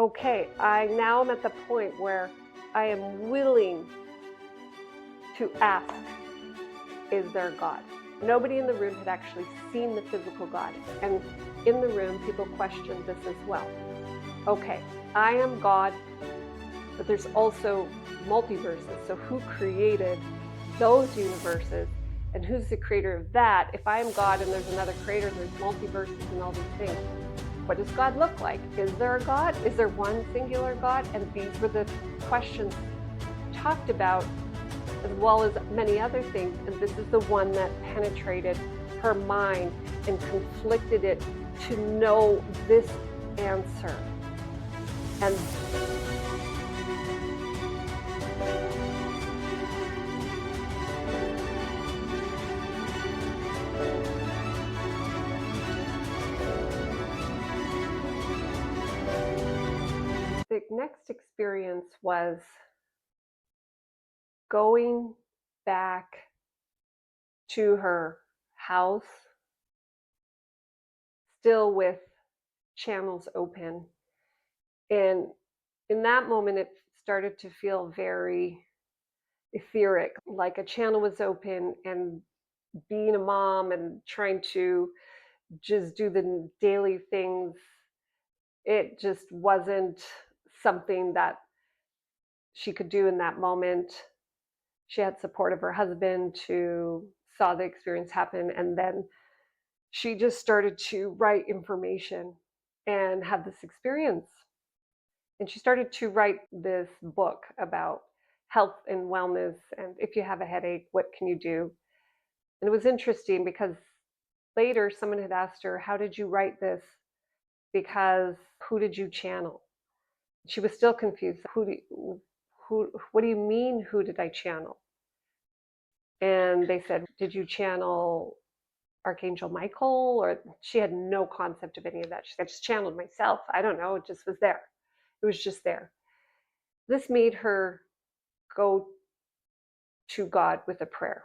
okay, I now am at the point where I am willing to ask, is there a God? Nobody in the room had actually seen the physical God. And in the room, people questioned this as well. Okay, I am God, but there's also multiverses. So who created those universes? And who's the creator of that? If I am God and there's another creator, there's multiverses and all these things. What does God look like? Is there a God? Is there one singular God? And these were the questions talked about, as well as many other things. And this is the one that penetrated her mind and conflicted it to know this answer. And the next experience was going back to her house, still with channels open. And in that moment, it started to feel very etheric, like a channel was open, and being a mom and trying to just do the daily things, it just wasn't something that she could do in that moment. She had support of her husband who saw the experience happen, and then she just started to write information and have this experience. And she started to write this book about health and wellness, and if you have a headache, what can you do? And it was interesting because later someone had asked her, how did you write this? Because who did you channel? She was still confused. What do you mean, who did I channel? And they said, did you channel Archangel Michael? Or she had no concept of any of that. She said, I just channeled myself. I don't know. It just was there. It was just there. This made her go to God with a prayer.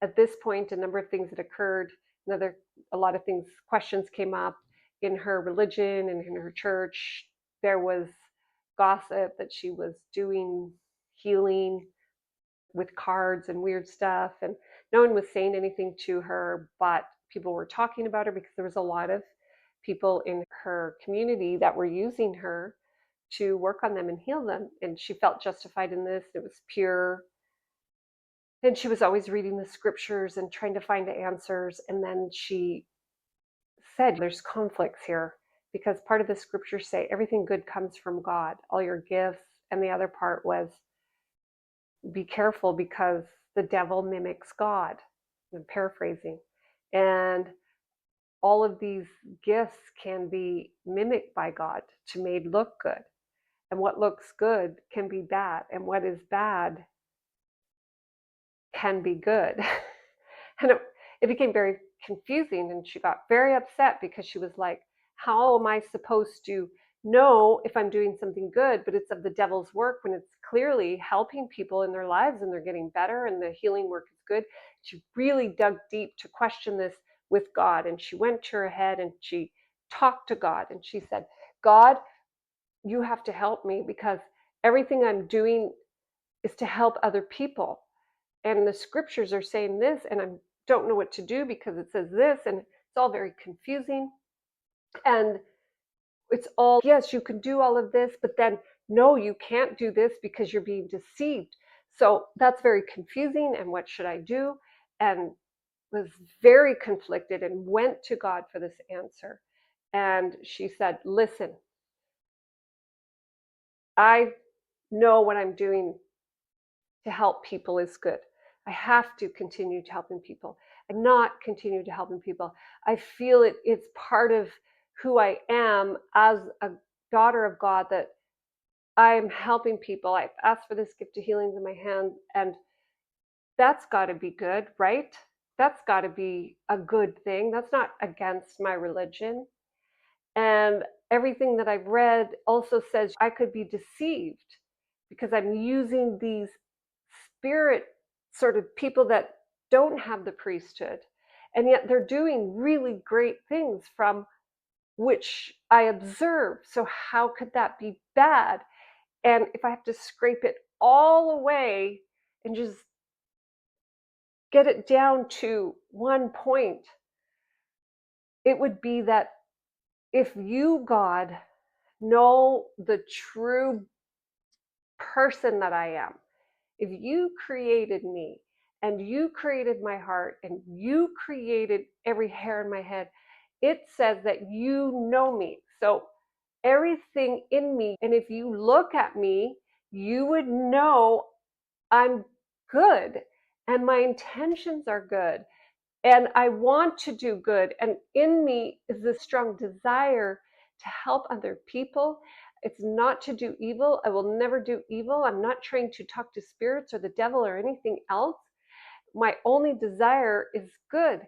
At this point, a number of things had occurred. A lot of things, questions came up in her religion and in her church. There was gossip that she was doing healing with cards and weird stuff, and no one was saying anything to her, but people were talking about her because there was a lot of people in her community that were using her to work on them and heal them, and she felt justified in this. It was pure. And she was always reading the scriptures and trying to find the answers. And then she said, there's conflicts here, because part of the scriptures say everything good comes from God, all your gifts. And the other part was, be careful because the devil mimics God. I'm paraphrasing. And all of these gifts can be mimicked by God to made look good. And what looks good can be bad. And what is bad can be good. And it became very confusing, and she got very upset because she was like, how am I supposed to know if I'm doing something good, but it's of the devil's work, when it's clearly helping people in their lives and they're getting better and the healing work is good? She really dug deep to question this with God, and she went to her head and she talked to God, and she said, God, you have to help me, because everything I'm doing is to help other people. And the scriptures are saying this, and I don't know what to do because it says this, and it's all very confusing. And it's all, yes, you can do all of this, but then no, you can't do this because you're being deceived. So that's very confusing, and what should I do? And was very conflicted and went to God for this answer. And she said, listen, I know what I'm doing to help people is good. I have to continue to helping people. And not continue to helping people. I feel it's part of who I am as a daughter of God, that I'm helping people. I've asked for this gift of healings in my hand, and that's got to be good, right? That's got to be a good thing. That's not against my religion. And everything that I've read also says I could be deceived because I'm using these spirit sort of people that don't have the priesthood, and yet they're doing really great things from which I observe. So how could that be bad? And if I have to scrape it all away and just get it down to one point, it would be that if you, God, know the true person that I am, if you created me and you created my heart and you created every hair in my head, it says that you know me. So everything in me, and if you look at me, you would know I'm good and my intentions are good and I want to do good. And in me is this strong desire to help other people. It's not to do evil. I will never do evil. I'm not trying to talk to spirits or the devil or anything else. My only desire is good.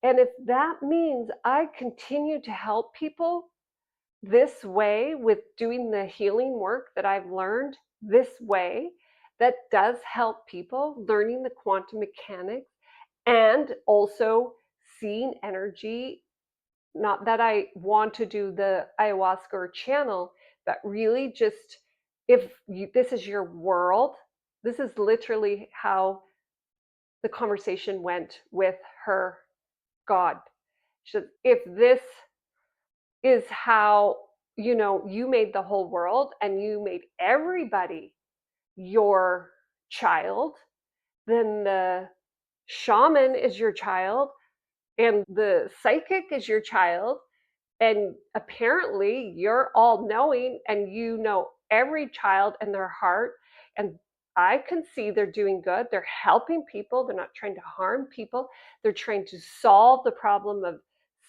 And if that means I continue to help people this way with doing the healing work that I've learned this way, that does help people, learning the quantum mechanics and also seeing energy. Not that I want to do the ayahuasca or channel, but really just if this is your world, this is literally how the conversation went with her God. She said, if this is how, you made the whole world and you made everybody your child, then the shaman is your child and the psychic is your child, and apparently you're all knowing and you know every child and their heart, and I can see they're doing good, they're helping people, they're not trying to harm people, they're trying to solve the problem of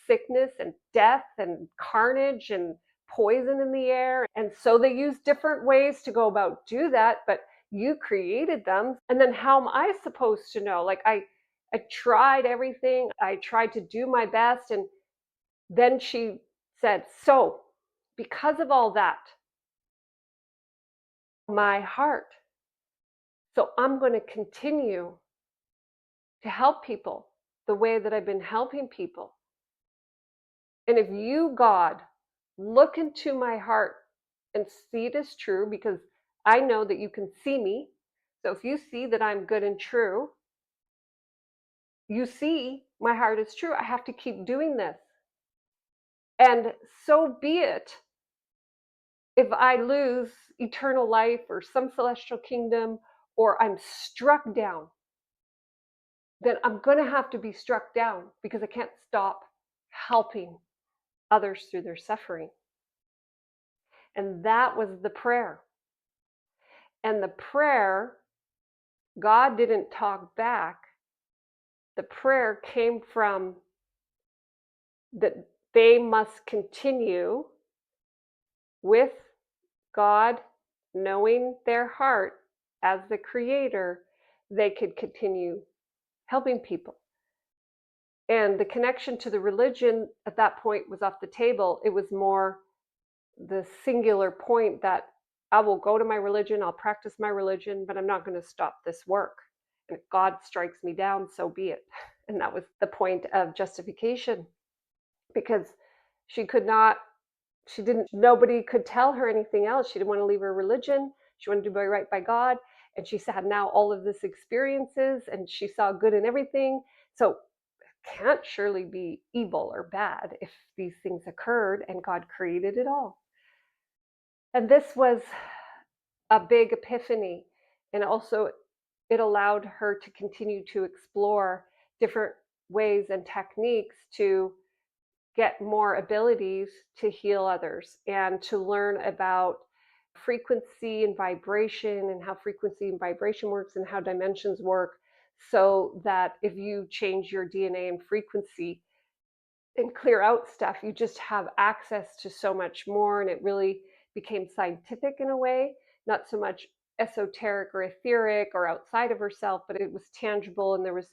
sickness and death and carnage and poison in the air. And so they use different ways to go about do that, but you created them. And then how am I supposed to know? Like I tried everything, I tried to do my best. And then she said, so because of all that, my heart, so I'm going to continue to help people the way that I've been helping people. And if you, God, look into my heart and see it as true, because I know that you can see me. So if you see that I'm good and true, you see my heart is true. I have to keep doing this. And so be it. If I lose eternal life or some celestial kingdom, or I'm struck down, then I'm going to have to be struck down because I can't stop helping others through their suffering. And that was the prayer. And the prayer, God didn't talk back. The prayer came from that they must continue with God knowing their heart as the creator, they could continue helping people. And the connection to the religion at that point was off the table. It was more the singular point that I will go to my religion, I'll practice my religion, but I'm not going to stop this work. And if God strikes me down, so be it. And that was the point of justification, because she could not, nobody could tell her anything else. She didn't want to leave her religion. She wanted to do right by God. And she had now all of this experiences and she saw good in everything. So can't surely be evil or bad if these things occurred and God created it all. And this was a big epiphany. And also, it allowed her to continue to explore different ways and techniques to get more abilities to heal others and to learn about frequency and vibration and how frequency and vibration works and how dimensions work, so that if you change your DNA and frequency and clear out stuff, you just have access to so much more. And it really became scientific in a way, not so much esoteric or etheric or outside of herself, but it was tangible. And there was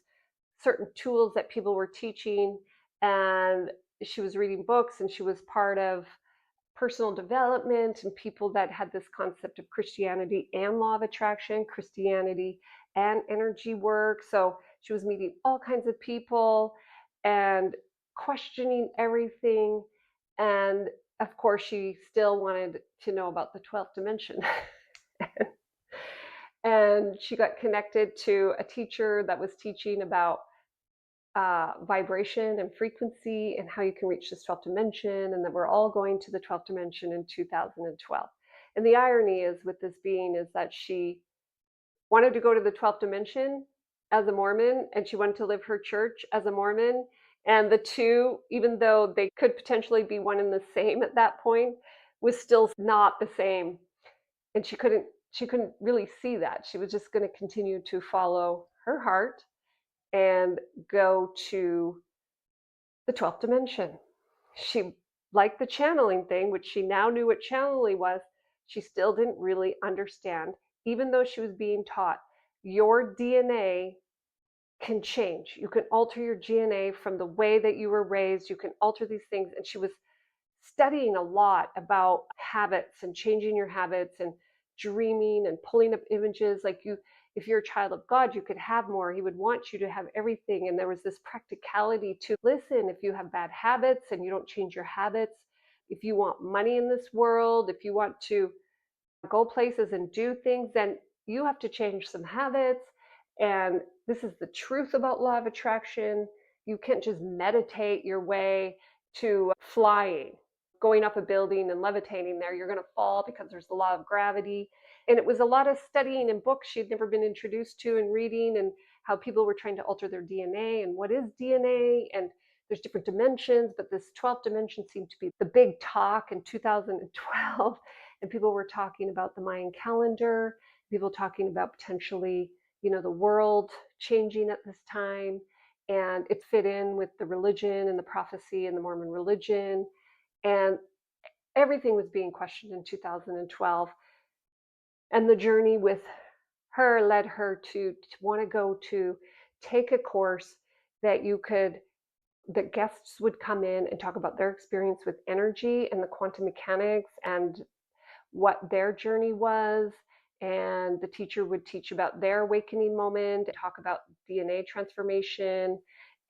certain tools that people were teaching, and she was reading books, and she was part of personal development and people that had this concept of Christianity and law of attraction, Christianity and energy work. So she was meeting all kinds of people and questioning everything. And of course, she still wanted to know about the 12th dimension. And she got connected to a teacher that was teaching about vibration and frequency and how you can reach this 12th dimension, and that we're all going to the 12th dimension in 2012. And the irony is with this being is that she wanted to go to the 12th dimension as a Mormon, and she wanted to live her church as a Mormon. And the two, even though they could potentially be one and the same at that point, was still not the same. And she couldn't really see that. She was just going to continue to follow her heart and go to the 12th dimension. She liked the channeling thing, which she now knew what channeling was. She still didn't really understand, even though she was being taught your DNA can change. You can alter your DNA from the way that you were raised. You can alter these things. And she was studying a lot about habits and changing your habits and dreaming and pulling up images. Like, you, if you're a child of God, you could have more. He would want you to have everything. And there was this practicality to listen. If you have bad habits and you don't change your habits, if you want money in this world, if you want to go places and do things, then you have to change some habits. And this is the truth about law of attraction. You can't just meditate your way to flying, going up a building and levitating there. You're going to fall because there's the law of gravity. And it was a lot of studying in books she'd never been introduced to and reading, and how people were trying to alter their DNA and what is DNA. And there's different dimensions, but this 12th dimension seemed to be the big talk in 2012. And people were talking about the Mayan calendar, people talking about potentially, the world changing at this time. And it fit in with the religion and the prophecy and the Mormon religion. And everything was being questioned in 2012. And the journey with her led her to want to go to take a course that that guests would come in and talk about their experience with energy and the quantum mechanics and what their journey was. And the teacher would teach about their awakening moment, talk about DNA transformation,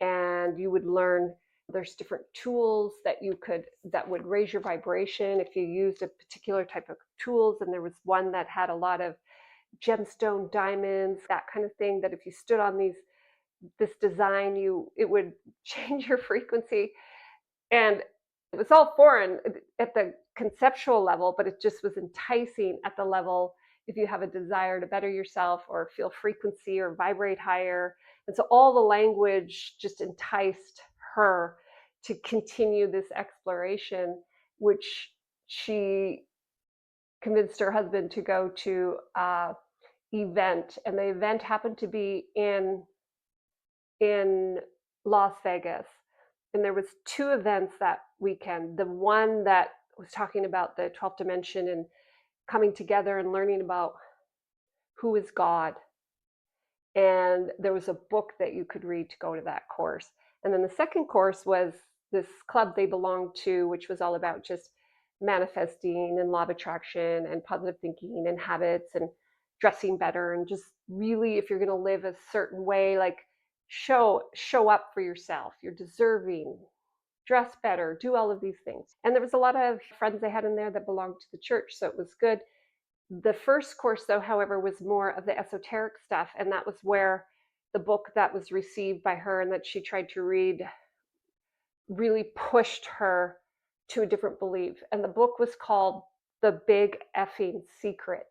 and you would learn there's different tools that would raise your vibration if you used a particular type of tools. And there was one that had a lot of gemstone diamonds, that kind of thing, that if you stood on this design, it would change your frequency. And it was all foreign at the conceptual level, but it just was enticing at the level if you have a desire to better yourself or feel frequency or vibrate higher. And so all the language just enticed her to continue this exploration, which she convinced her husband to go to an event. And the event happened to be in Las Vegas. And there was two events that weekend. The one that was talking about the 12th dimension and coming together and learning about who is God. And there was a book that you could read to go to that course. And then the second course was this club they belonged to, which was all about just manifesting and law of attraction and positive thinking and habits and dressing better, and just really, if you're going to live a certain way, like show up for yourself. You're deserving, dress better, do all of these things. And there was a lot of friends they had in there that belonged to the church, so it was good. The first course, though, however, was more of the esoteric stuff, and that was where the book that was received by her and that she tried to read really pushed her to a different belief. And the book was called The Big Effing Secret.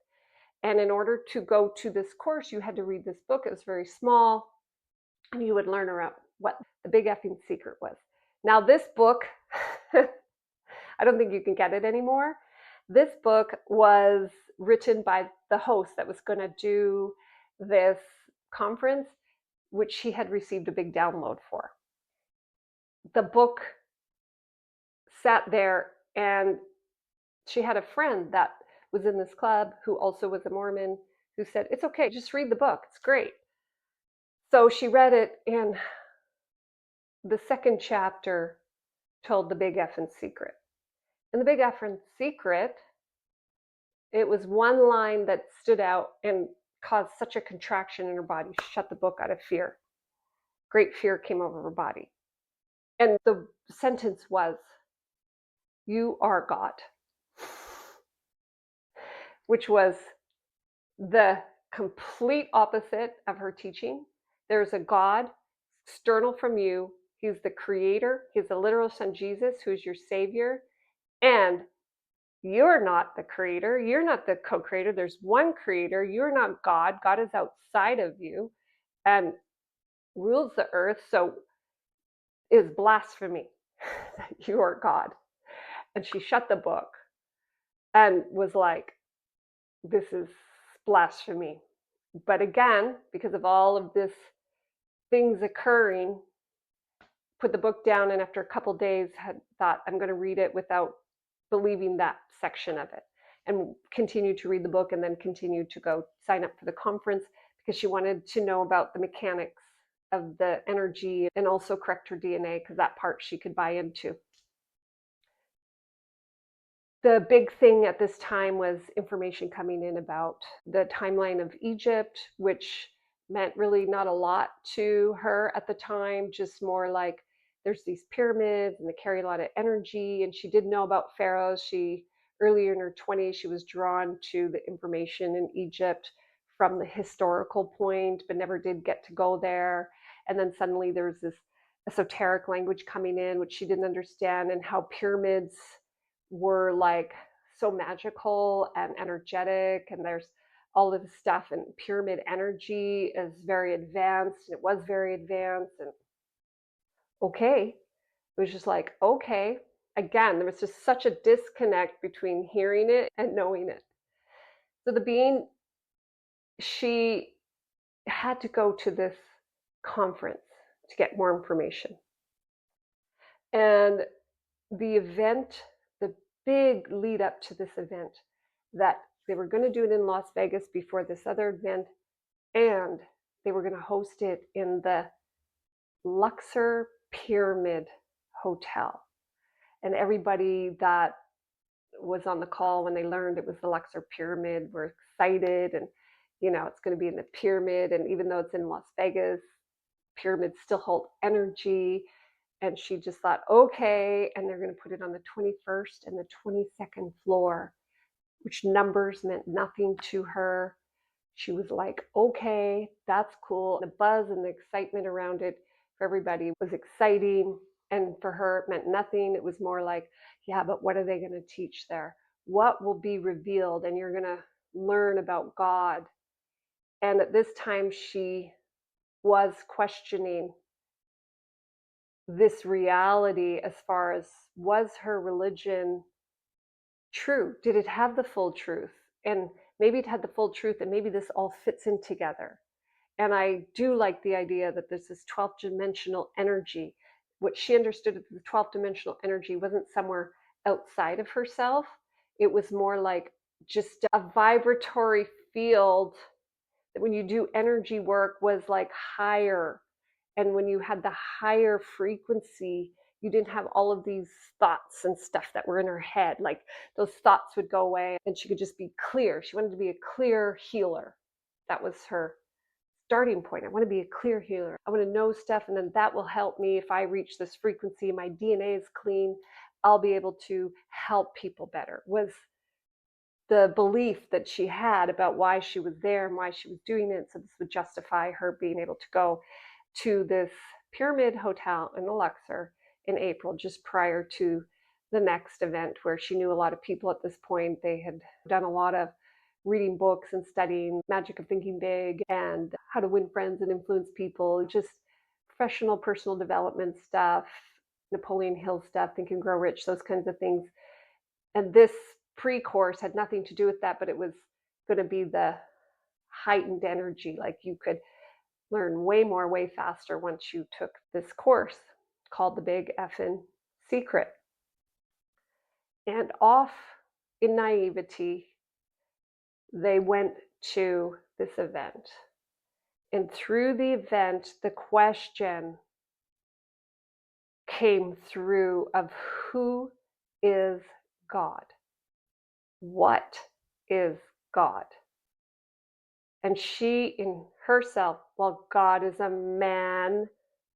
And in order to go to this course, you had to read this book. It was very small, and you would learn about what the Big Effing Secret was. Now, this book, I don't think you can get it anymore. This book was written by the host that was going to do this conference, which she had received a big download for. The book sat there, and she had a friend that was in this club who also was a Mormon, who said, "It's okay, just read the book, it's great." So she read it, and the second chapter told the Big Effing Secret. And the Big Effing Secret, it was one line that stood out and caused such a contraction in her body. She shut the book out of fear. Great fear came over her body. And the sentence was, You are God, which was the complete opposite of her teaching. There's a God external from you. He's the creator. He's the literal son, Jesus, who's your savior. And you're not the creator. You're not the co-creator. There's one creator. You're not God. God is outside of you and rules the earth. So it is blasphemy that you are God. And she shut the book and was like, this is blasphemy. But again, because of all of this things occurring, put the book down, and after a couple days had thought, I'm going to read it without believing that section of it, and continued to read the book, and then continued to go sign up for the conference because she wanted to know about the mechanics of the energy and also correct her DNA, because that part she could buy into. The big thing at this time was information coming in about the timeline of Egypt, which meant really not a lot to her at the time, just more like there's these pyramids and they carry a lot of energy. And she did know about pharaohs. She, earlier in her 20s, she was drawn to the information in Egypt from the historical point, but never did get to go there. And then suddenly there was this esoteric language coming in, which she didn't understand, and how pyramids were like so magical and energetic, and there's all of this stuff, and pyramid energy is very advanced, and it was very advanced. And okay, it was just like, okay, again, there was just such a disconnect between hearing it and knowing it. So the being, she had to go to this conference to get more information. And the event, the big lead up to this event, that they were going to do it in Las Vegas before this other event, and they were going to host it in the Luxor Pyramid Hotel. And everybody that was on the call when they learned it was the Luxor Pyramid were excited, and it's going to be in the pyramid, and even though it's in Las Vegas, pyramids still hold energy. And she just thought, okay, and they're going to put it on the 21st and the 22nd floor, which numbers meant nothing to her. She was like, okay, that's cool. The buzz and the excitement around it for everybody was exciting. And for her, it meant nothing. It was more like, yeah, but what are they going to teach there? What will be revealed? And you're going to learn about God. And at this time, she was questioning this reality as far as, was her religion true? Did it have the full truth? And maybe it had the full truth, and maybe this all fits in together. And I do like the idea that there's this 12th dimensional energy. What she understood of the 12th dimensional energy wasn't somewhere outside of herself. It was more like just a vibratory field that when you do energy work was like higher. And when you had the higher frequency, you didn't have all of these thoughts and stuff that were in her head. Like those thoughts would go away and she could just be clear. She wanted to be a clear healer. That was her starting point. I want to be a clear healer. I want to know stuff, and then that will help me. If I reach this frequency, my DNA is clean, I'll be able to help people better, was the belief that she had about why she was there and why she was doing it. So this would justify her being able to go to this pyramid hotel in the Luxor in April, just prior to the next event, where she knew a lot of people at this point. They had done a lot of reading books and studying Magic of Thinking Big and How to Win Friends and Influence People, just professional personal development stuff, Napoleon Hill stuff, Think and Grow Rich, those kinds of things. And this pre-course had nothing to do with that, but it was going to be the heightened energy. Like you could learn way more, way faster once you took this course called the Big Effin' Secret. And off in naivety, they went to this event. And through the event, the question came through of, who is God? What is God? And she in herself, well, God is a man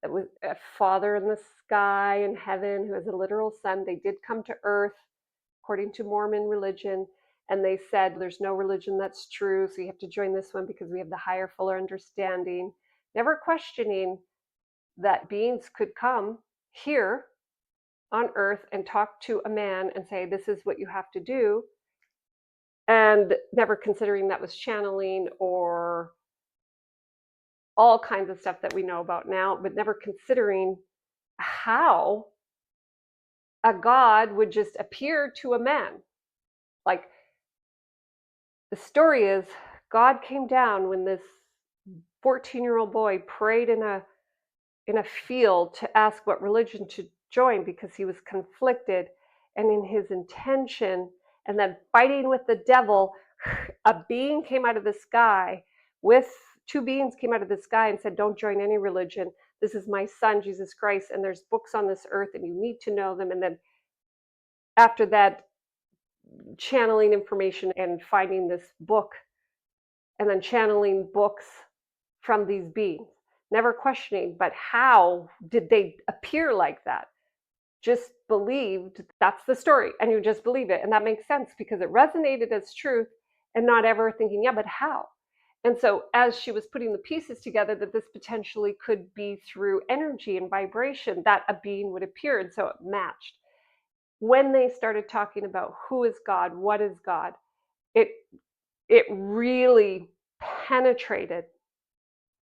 that was a father in the sky in heaven who has a literal son. They did come to earth according to Mormon religion, and they said there's no religion that's true, so you have to join this one because we have the higher, fuller understanding. Never questioning that beings could come here on earth and talk to a man and say, this is what you have to do, and never considering that was channeling or all kinds of stuff that we know about now, but never considering how a god would just appear to a man. Like, the story is, God came down when this 14-year-old boy prayed in a field to ask what religion to join because he was conflicted, and in his intention and then fighting with the devil, a being came out of the sky with two beings came out of the sky and said, don't join any religion. This is my son, Jesus Christ, and there's books on this earth and you need to know them. And then after that, channeling information and finding this book and then channeling books from these beings, never questioning, but how did they appear like that? Just believed that's the story, and you just believe it, and that makes sense because it resonated as truth, and not ever thinking, yeah, but how? And so as she was putting the pieces together, that this potentially could be through energy and vibration that a being would appear, and so it matched. When they started talking about who is God, what is God, it really penetrated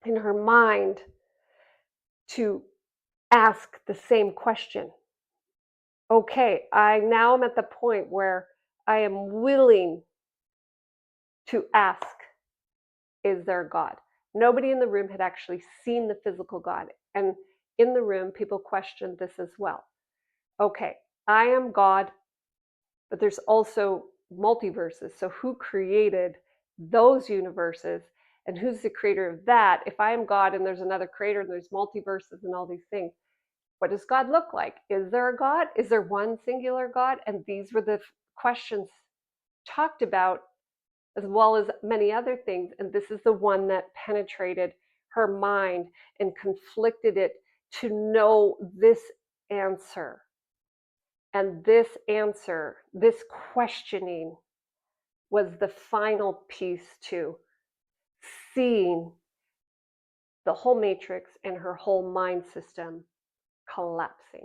in her mind to ask the same question. Okay, I now am at the point where I am willing to ask, is there a God? Nobody in the room had actually seen the physical God. And in the room, people questioned this as well. Okay, I am God, but there's also multiverses. So who created those universes? And who's the creator of that? If I am God and there's another creator and there's multiverses and all these things, what does God look like? Is there a God? Is there one singular God? And these were the questions talked about, as well as many other things. And this is the one that penetrated her mind and conflicted it to know this answer. And this answer, this questioning, was the final piece to seeing the whole matrix and her whole mind system collapsing.